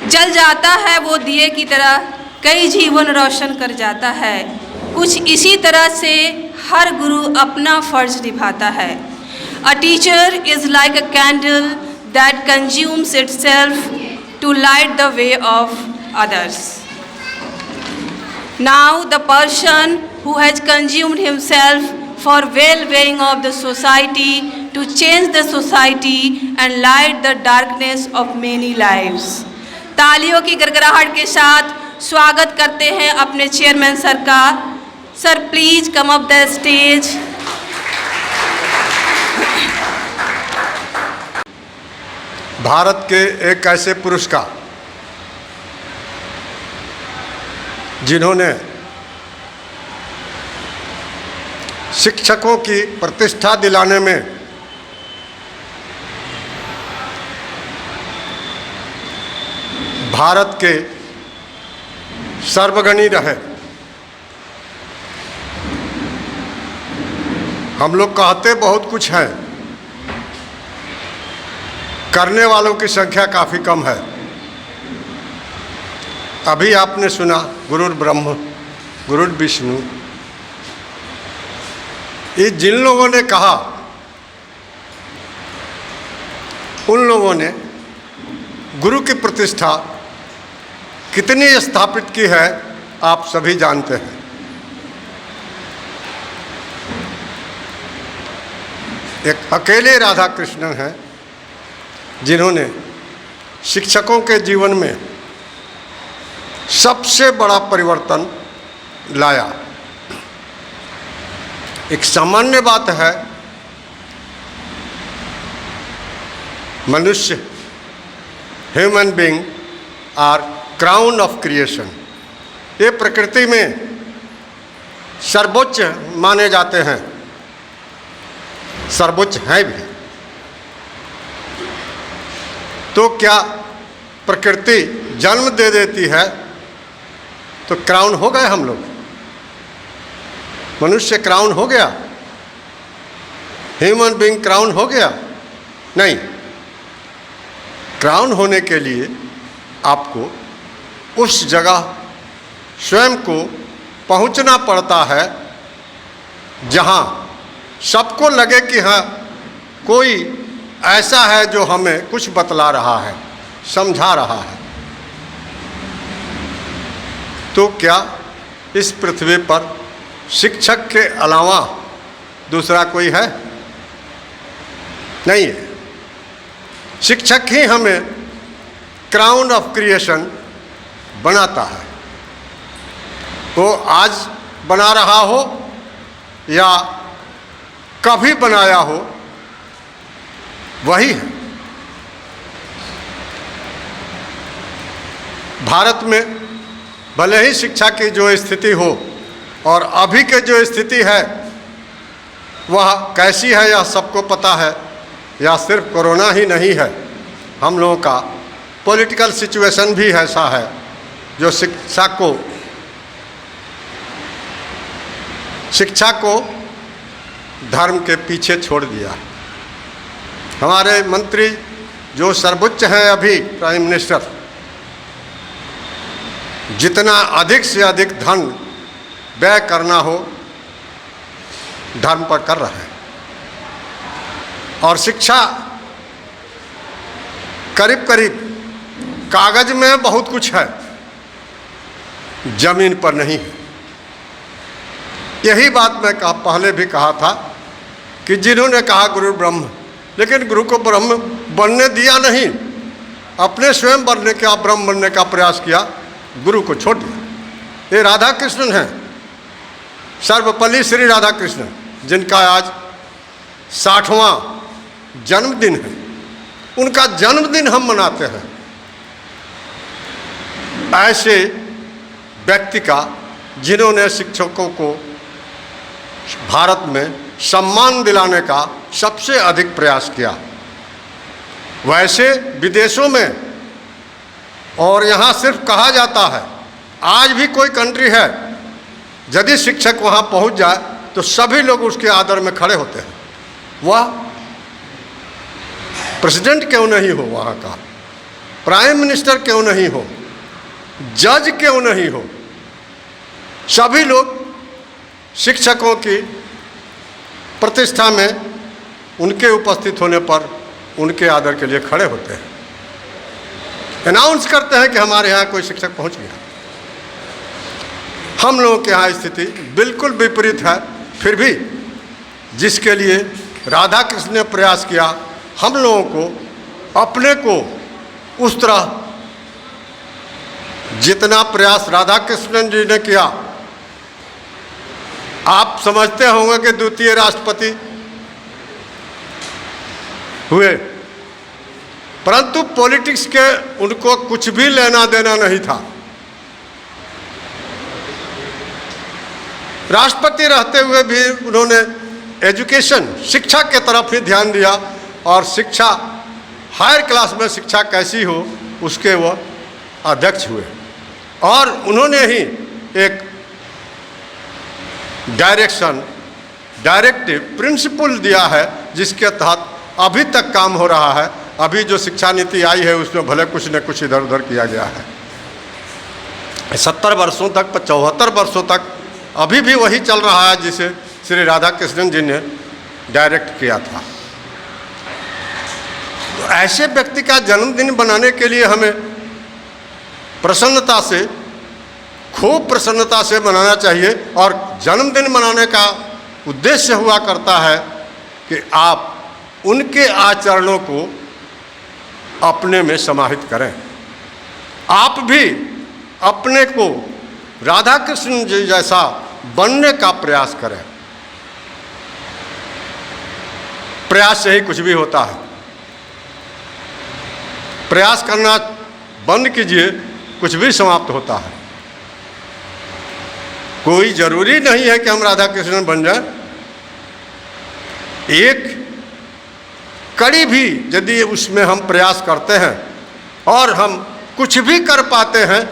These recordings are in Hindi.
जल जाता है वो दिए की तरह, कई जीवन रोशन कर जाता है। कुछ इसी तरह से हर गुरु अपना फर्ज निभाता है। A teacher is like a candle that consumes itself to light the way of others. Now the person who has consumed himself for well-being of the society to change the society and light the darkness of many lives. तालियों की गड़गड़ाहट के साथ स्वागत करते हैं अपने चेयरमैन सर का। Sir please come up the stage. Bharat के एक ऐसे पुरुष का जिन्होंने शिक्षकों की प्रतिष्ठा दिलाने में भारत के सर्वगणी रहे। हम लोग कहते बहुत कुछ हैं, करने वालों की संख्या काफ़ी कम है। अभी आपने सुना गुरुर् ब्रह्म गुरुर् विष्णु। ये जिन लोगों ने कहा, उन लोगों ने गुरु की प्रतिष्ठा कितनी स्थापित की है आप सभी जानते हैं। एक अकेले राधा कृष्णन हैं जिन्होंने शिक्षकों के जीवन में सबसे बड़ा परिवर्तन लाया। एक सामान्य बात है, मनुष्य human being are crown of creation. ये प्रकृति में सर्वोच्च माने जाते हैं, सर्वोच्च हैं भी। तो क्या प्रकृति जन्म दे देती है तो क्राउन हो गए हम लोग? मनुष्य क्राउन हो गया? ह्यूमन बीइंग क्राउन हो गया? नहीं। क्राउन होने के लिए आपको उस जगह स्वयं को पहुंचना पड़ता है जहां सबको लगे कि हाँ, कोई ऐसा है जो हमें कुछ बतला रहा है, समझा रहा है। तो क्या इस पृथ्वी पर शिक्षक के अलावा दूसरा कोई है? नहीं है। शिक्षक ही हमें क्राउन ऑफ क्रिएशन बनाता है। वो आज बना रहा हो या कभी बनाया हो, वही है। भारत में भले ही शिक्षा की जो स्थिति हो और अभी के जो स्थिति है वह कैसी है यह सबको पता है, या सिर्फ कोरोना ही नहीं है, हम लोगों का पॉलिटिकल सिचुएशन भी ऐसा है जो शिक्षा को धर्म के पीछे छोड़ दिया। हमारे मंत्री जो सर्वोच्च हैं अभी प्राइम मिनिस्टर, जितना अधिक से अधिक धन व्यय करना हो धर्म पर कर रहे हैं। और शिक्षा करीब करीब कागज में बहुत कुछ है, जमीन पर नहीं है। यही बात मैं पहले भी कहा था कि जिन्होंने कहा गुरु ब्रह्म, लेकिन गुरु को ब्रह्म बनने दिया नहीं, अपने स्वयं बनने का, ब्रह्म बनने का प्रयास किया, गुरु को छोड़ दिया। ये राधा कृष्णन हैं, सर्वपल्ली श्री राधा कृष्णन, जिनका आज 60वां जन्मदिन है। उनका जन्मदिन हम मनाते हैं। ऐसे व्यक्ति का जिन्होंने शिक्षकों को भारत में सम्मान दिलाने का सबसे अधिक प्रयास किया। वैसे विदेशों में और यहाँ सिर्फ कहा जाता है, आज भी कोई कंट्री है यदि शिक्षक वहाँ पहुँच जाए तो सभी लोग उसके आदर में खड़े होते हैं। वह प्रेसिडेंट क्यों नहीं हो वहाँ का, प्राइम मिनिस्टर क्यों नहीं हो, जज क्यों नहीं हो, सभी लोग शिक्षकों की प्रतिष्ठा में उनके उपस्थित होने पर उनके आदर के लिए खड़े होते हैं, अनाउंस करते हैं कि हमारे यहाँ कोई शिक्षक पहुँच गया। हम लोगों के यहाँ स्थिति बिल्कुल विपरीत है। फिर भी जिसके लिए राधा कृष्ण ने प्रयास किया, हम लोगों को अपने को उस तरह जितना प्रयास राधा कृष्णन जी ने किया, आप समझते होंगे कि द्वितीय राष्ट्रपति हुए, परंतु पॉलिटिक्स के उनको कुछ भी लेना देना नहीं था। राष्ट्रपति रहते हुए भी उन्होंने एजुकेशन, शिक्षा के तरफ ही ध्यान दिया और शिक्षा, हायर क्लास में शिक्षा कैसी हो उसके वो अध्यक्ष हुए और उन्होंने ही एक डायरेक्टिव प्रिंसिपल दिया है जिसके तहत अभी तक काम हो रहा है। अभी जो शिक्षा नीति आई है उसमें भले कुछ न कुछ इधर उधर किया गया है। 70 वर्षों तक, 74 वर्षों तक अभी भी वही चल रहा है जिसे श्री राधा कृष्णन जी ने डायरेक्ट किया था। तो ऐसे व्यक्ति का जन्मदिन बनाने के लिए हमें प्रसन्नता से, खूब प्रसन्नता से मनाना चाहिए और जन्मदिन मनाने का उद्देश्य हुआ करता है कि आप उनके आचरणों को अपने में समाहित करें। आप भी अपने को राधा कृष्ण जी जैसा बनने का प्रयास करें। प्रयास से ही कुछ भी होता है। प्रयास करना बंद कीजिए, कुछ भी समाप्त होता है। कोई जरूरी नहीं है कि हम राधा कृष्ण बन जाएं। एक कड़ी भी यदि उसमें हम प्रयास करते हैं और हम कुछ भी कर पाते हैं,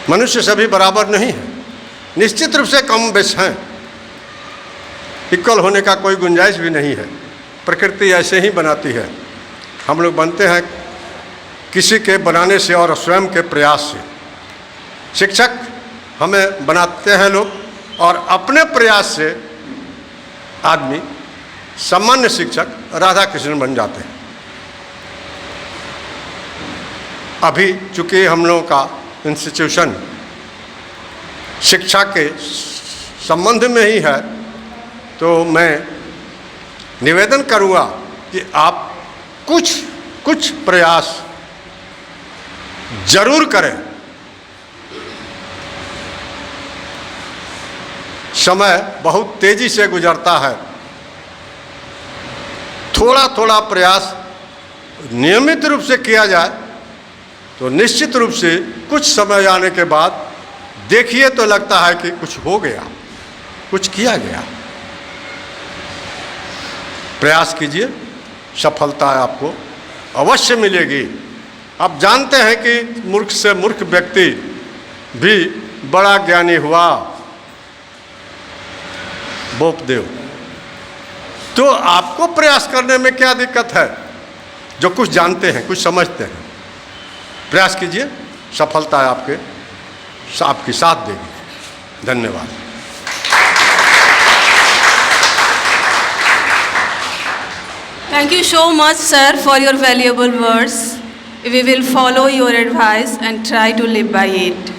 मनुष्य सभी बराबर नहीं है, निश्चित रूप से कम बेश हैं, इक्वल होने का कोई गुंजाइश भी नहीं है। प्रकृति ऐसे ही बनाती है। हम लोग बनते हैं किसी के बनाने से और स्वयं के प्रयास से। शिक्षक हमें बनाते हैं लोग और अपने प्रयास से आदमी सामान्य शिक्षक राधा कृष्ण बन जाते हैं। अभी चूँकि हम लोगों का इंस्टीट्यूशन शिक्षा के संबंध में ही है, तो मैं निवेदन करूँगा कि आप कुछ प्रयास जरूर करें। समय बहुत तेजी से गुजरता है। थोड़ा थोड़ा प्रयास नियमित रूप से किया जाए तो निश्चित रूप से कुछ समय आने के बाद देखिए तो लगता है कि कुछ हो गया, कुछ किया गया। प्रयास कीजिए, सफलता आपको अवश्य मिलेगी। आप जानते हैं कि मूर्ख से मूर्ख व्यक्ति भी बड़ा ज्ञानी हुआ, बोपदेव। तो आपको प्रयास करने में क्या दिक्कत है? जो कुछ जानते हैं, कुछ समझते हैं, प्रयास कीजिए, सफलता आपकी साथ देगी। धन्यवाद। Thank you so much, sir, for your valuable words. We will follow your advice and try to live by it.